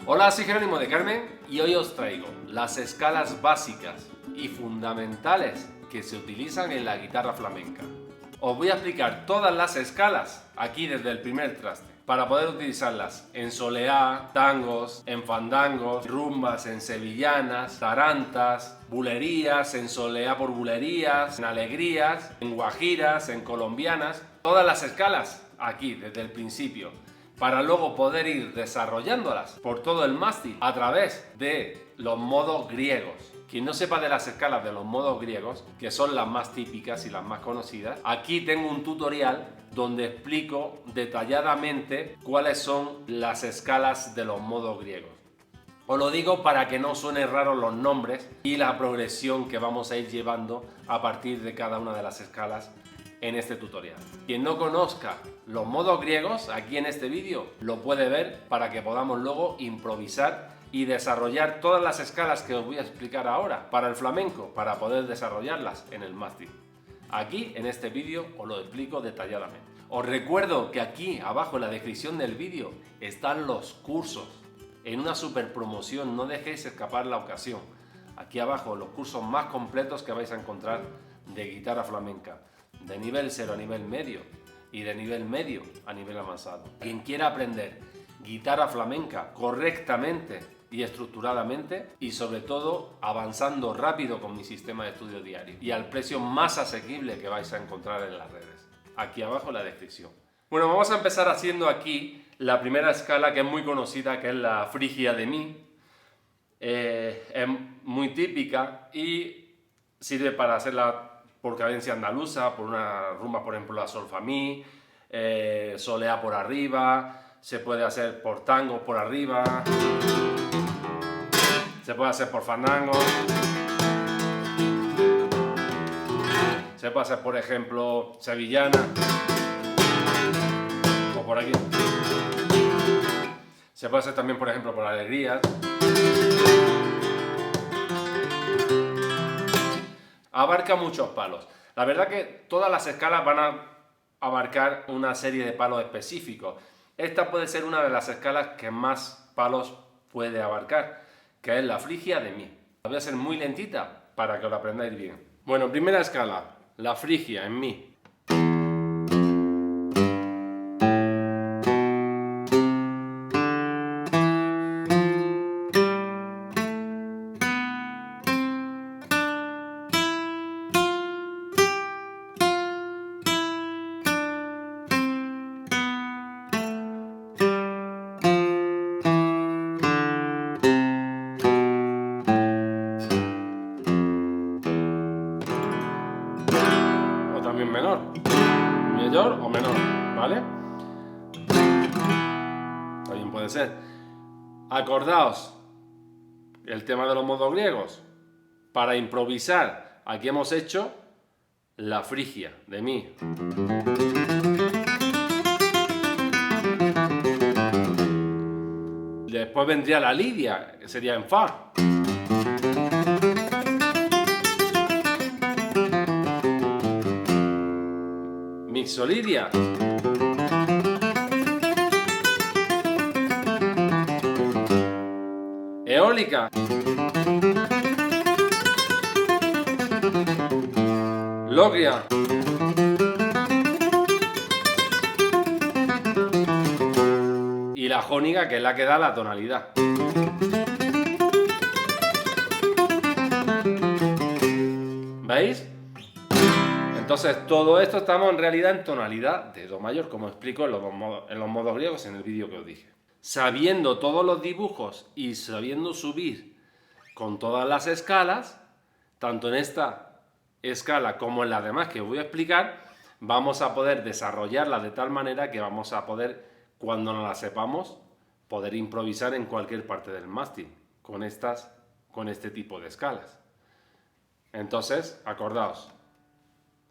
Hola, soy Jerónimo de Carmen y hoy os traigo las escalas básicas y fundamentales que se utilizan en la guitarra flamenca. Os voy a explicar todas las escalas aquí desde el primer traste para poder utilizarlas en soleá, tangos, en fandangos, rumbas, en sevillanas, tarantas, bulerías, en soleá por bulerías, en alegrías, en guajiras, en colombianas. Todas las escalas aquí desde el principio, para luego poder ir desarrollándolas por todo el mástil a través de los modos griegos. Quien no sepa de las escalas de los modos griegos, que son las más típicas y las más conocidas, aquí tengo un tutorial donde explico detalladamente cuáles son las escalas de los modos griegos. Os lo digo para que no suenen raros los nombres y la progresión que vamos a ir llevando a partir de cada una de las escalas en este tutorial. Quien no conozca los modos griegos, aquí en este vídeo lo puede ver para que podamos luego improvisar y desarrollar todas las escalas que os voy a explicar ahora para el flamenco, para poder desarrollarlas en el mástil. Aquí en este vídeo os lo explico detalladamente. Os recuerdo que aquí abajo en la descripción del vídeo están los cursos en una super promoción, no dejéis escapar la ocasión. Aquí abajo los cursos más completos que vais a encontrar de guitarra flamenca, de nivel 0 a nivel medio y de nivel medio a nivel avanzado. Quien quiera aprender guitarra flamenca correctamente y estructuradamente y sobre todo avanzando rápido con mi sistema de estudio diario y al precio más asequible que vais a encontrar en las redes, aquí abajo en la descripción. Bueno, vamos a empezar haciendo aquí la primera escala, que es muy conocida, que es la frigia de mi. Es muy típica y sirve para hacerla por cadencia andaluza, por una rumba, por ejemplo, la sol fa mi, soleá por arriba, se puede hacer por tango por arriba, se puede hacer por fandango, se puede hacer, por ejemplo, sevillana, o por aquí. Se puede hacer también, por ejemplo, por alegrías. Abarca muchos palos. La verdad que todas las escalas van a abarcar una serie de palos específicos. Esta puede ser una de las escalas que más palos puede abarcar, que es la frigia de mi. La voy a hacer muy lentita para que lo aprendáis bien. Bueno, primera escala, la frigia en mi. Menor, mayor o menor, ¿vale? También puede ser. Acordaos el tema de los modos griegos. Para improvisar, aquí hemos hecho la frigia de mi. Después vendría la lidia, que sería en fa. Mixolidia. Eólica. Logria. Y la jónica, que es la que da la tonalidad. ¿Veis? Entonces, todo esto estamos en realidad en tonalidad de do mayor, como explico en los modos griegos en el vídeo que os dije. Sabiendo todos los dibujos y sabiendo subir con todas las escalas, tanto en esta escala como en las demás que os voy a explicar, vamos a poder desarrollarlas de tal manera que vamos a poder, cuando nos las sepamos, poder improvisar en cualquier parte del mástil con este tipo de escalas. Entonces, acordaos.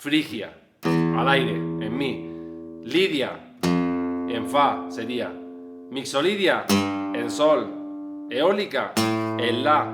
Frigia, al aire, en mi. Lidia, en fa, sería. Mixolidia, en sol. Eólica, en la.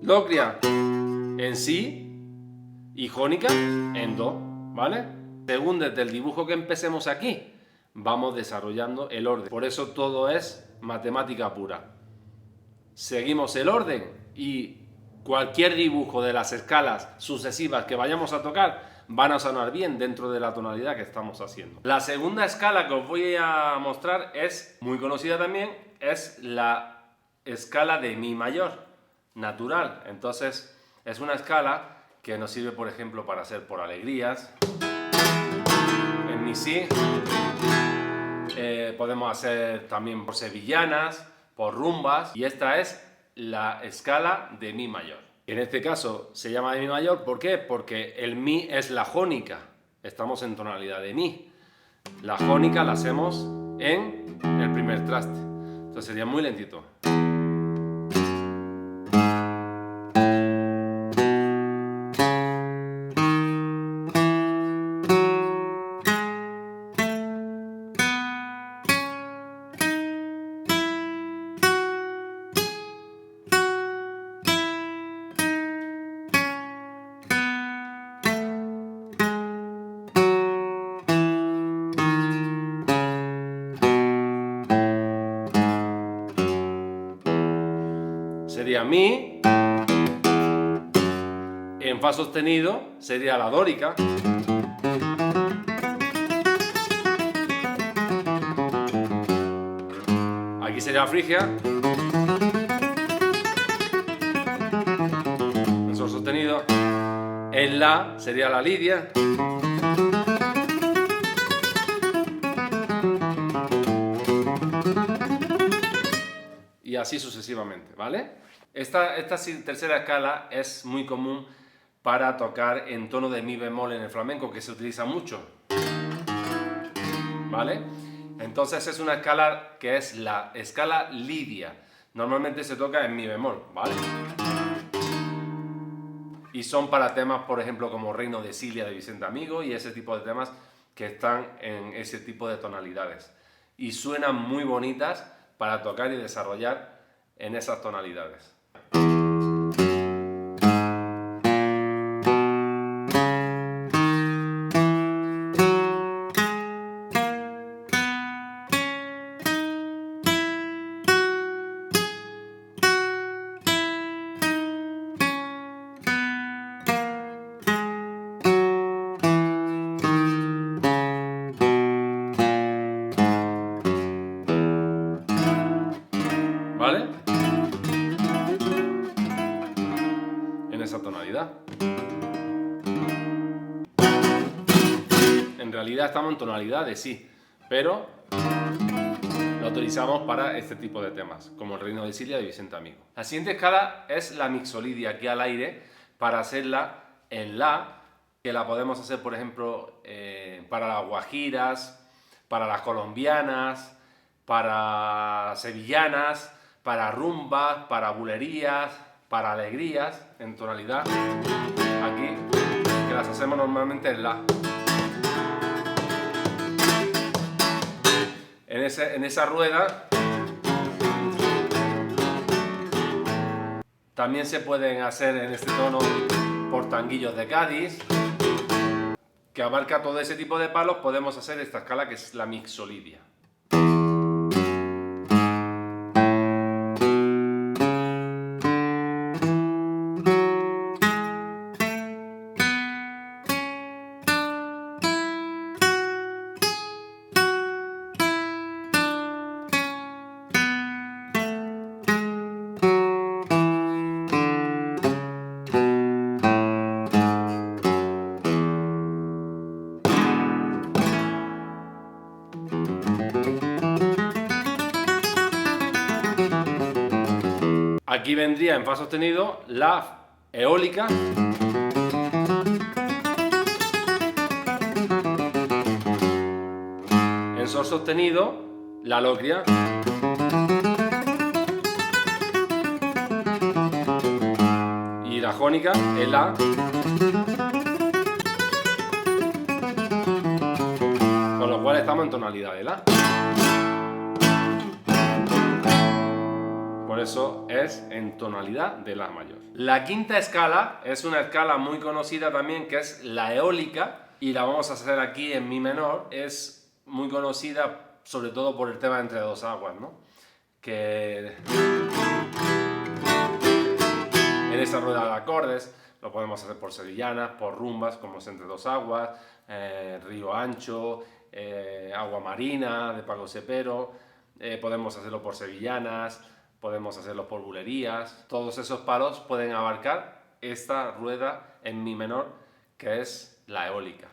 Logria, en si. Y jónica, en do, ¿vale? Según desde el dibujo que empecemos aquí, vamos desarrollando el orden. Por eso todo es matemática pura. Seguimos el orden y cualquier dibujo de las escalas sucesivas que vayamos a tocar van a sonar bien dentro de la tonalidad que estamos haciendo. La segunda escala que os voy a mostrar es muy conocida también, es la escala de mi mayor natural. Entonces es una escala que nos sirve, por ejemplo, para hacer por alegrías. En mi si podemos hacer también por sevillanas, por rumbas, y esta es la escala de mi mayor. En este caso se llama de mi mayor, ¿por qué? Porque el mi es la jónica, estamos en tonalidad de mi. La jónica la hacemos en el primer traste, entonces sería muy lentito. Sería mi, en fa sostenido sería la dórica, aquí sería la frigia, en sol sostenido, en la sería la lidia, y así sucesivamente, ¿vale? Esta tercera escala es muy común para tocar en tono de mi bemol en el flamenco, que se utiliza mucho, ¿vale? Entonces es una escala que es la escala lidia. Normalmente se toca en mi bemol, ¿vale? Y son para temas, por ejemplo, como Reino de Silia de Vicente Amigo y ese tipo de temas que están en ese tipo de tonalidades. Y suenan muy bonitas para tocar y desarrollar en esas tonalidades. ¿Vale? En esa tonalidad. En realidad estamos en tonalidad de si, pero lo utilizamos para este tipo de temas, como el Reino de Silia de Vicente Amigo. La siguiente escala es la mixolidia, aquí al aire, para hacerla en la, que la podemos hacer, por ejemplo, para las guajiras, para las colombianas, para sevillanas, para rumbas, para bulerías, para alegrías, en tonalidad, aquí, que las hacemos normalmente en la. En esa rueda también se pueden hacer en este tono portanguillos de Cádiz, que abarca todo ese tipo de palos. Podemos hacer esta escala que es la mixolidia. Aquí vendría en fa sostenido la eólica, en sol sostenido la locria, y la jónica es la, con lo cual estamos en tonalidad de la. Por eso es en tonalidad de la mayor. La quinta escala es una escala muy conocida también, que es la eólica, y la vamos a hacer aquí en mi menor. Es muy conocida sobre todo por el tema de entre dos aguas, ¿no? Que en esa rueda de acordes lo podemos hacer por sevillanas, por rumbas, como es entre dos aguas, Río Ancho, Agua Marina de Paco Cepero, podemos hacerlo por sevillanas, podemos hacerlo por bulerías. Todos esos palos pueden abarcar esta rueda en mi menor, que es la eólica.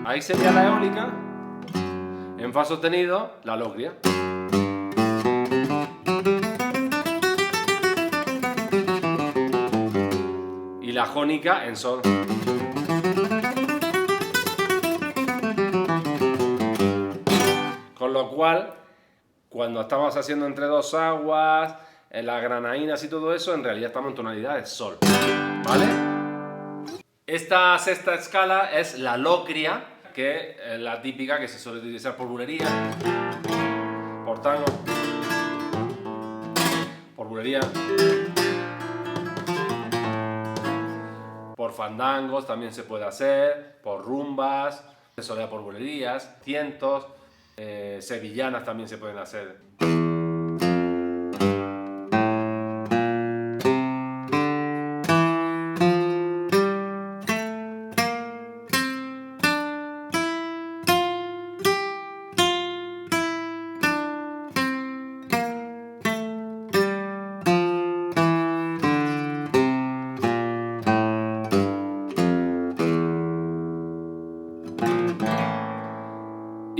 Ahí sería la eólica, en fa sostenido, la locria. Y la jónica en sol. Con lo cual, cuando estamos haciendo entre dos aguas, las granaínas y todo eso, en realidad estamos en tonalidad de sol, ¿vale? Esta sexta escala es la locria, que es la típica que se suele utilizar por bulería, por tango, por bulería, por fandangos también se puede hacer, por rumbas, se suele por bulerías, cientos, sevillanas también se pueden hacer.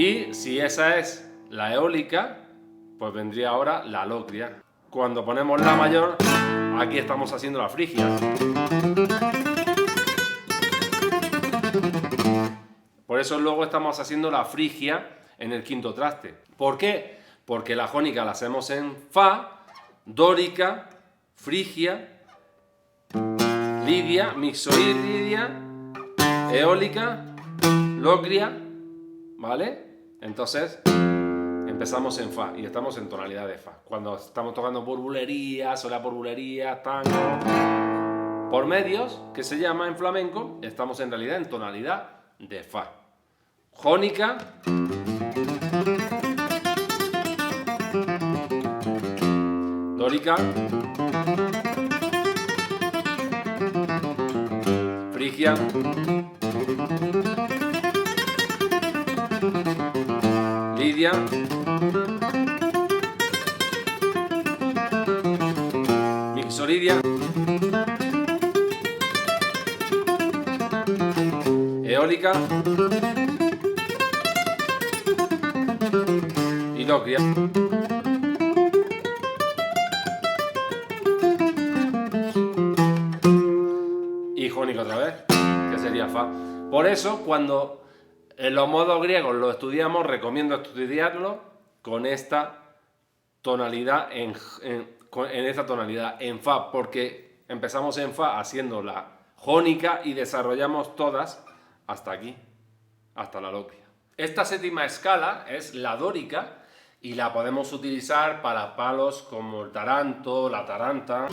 Y si esa es la eólica, pues vendría ahora la locria. Cuando ponemos la mayor, aquí estamos haciendo la frigia. Por eso luego estamos haciendo la frigia en el quinto traste. ¿Por qué? Porque la jónica la hacemos en fa, dórica, frigia, lidia, mixoidia, eólica, locria, ¿vale? Entonces empezamos en fa y estamos en tonalidad de fa. Cuando estamos tocando por bulería, sola por bulería, tango, por medios, que se llama en flamenco, estamos en realidad en tonalidad de fa. Jónica, dórica, frigia, lidia, mixolidia, eólica y locria. Y jónica otra vez, que sería fa. Por eso, cuando en los modos griegos lo estudiamos, recomiendo estudiarlo con esta tonalidad en esta tonalidad en fa, porque empezamos en fa haciendo la jónica y desarrollamos todas hasta aquí, hasta la locria. Esta séptima escala es la dórica y la podemos utilizar para palos como el taranto, la taranta.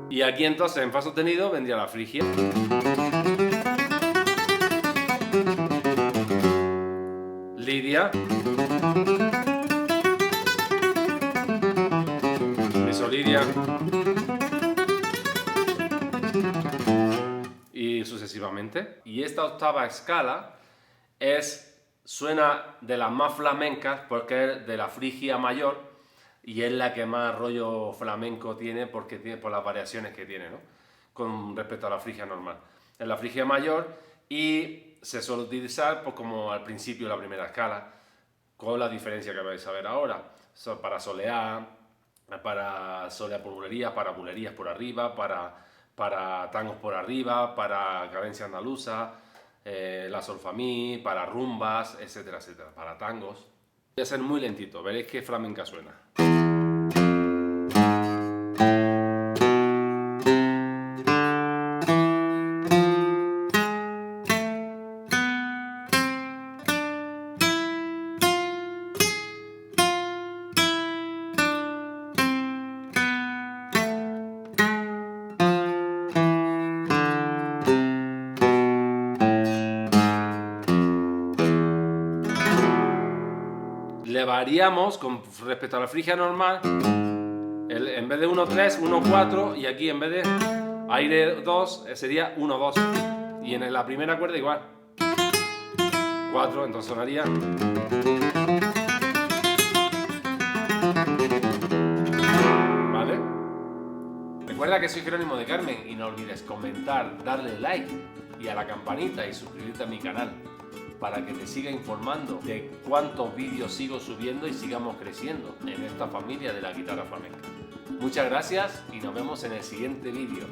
Y aquí entonces en fa sostenido vendría la frigia. Lidia. Misolidia. Y sucesivamente. Y esta octava escala suena de las más flamencas porque es de la Frigia mayor y es la que más rollo flamenco tiene porque tiene por las variaciones que tiene, ¿no? Con respecto a la Frigia normal. Es la Frigia mayor y se suele utilizar pues, como al principio la primera escala, con la diferencia que vais a ver ahora. Para soleá, para soleá por bulerías, para bulerías por arriba, para tangos por arriba, para cadencia andaluza, la solfamí, para rumbas, etcétera, etcétera, para tangos. Voy a ser muy lentito, veréis qué flamenca suena. Le variamos con respecto a la Frigia normal, en vez de 1-3, 1-4 y aquí en vez de aire 2 sería 1-2 y en la primera cuerda igual 4, entonces sonaría. ¿Vale? Recuerda que soy Jerónimo de Carmen y no olvides comentar, darle like y a la campanita y suscribirte a mi canal para que te siga informando de cuántos vídeos sigo subiendo y sigamos creciendo en esta familia de la guitarra flamenca. Muchas gracias y nos vemos en el siguiente vídeo.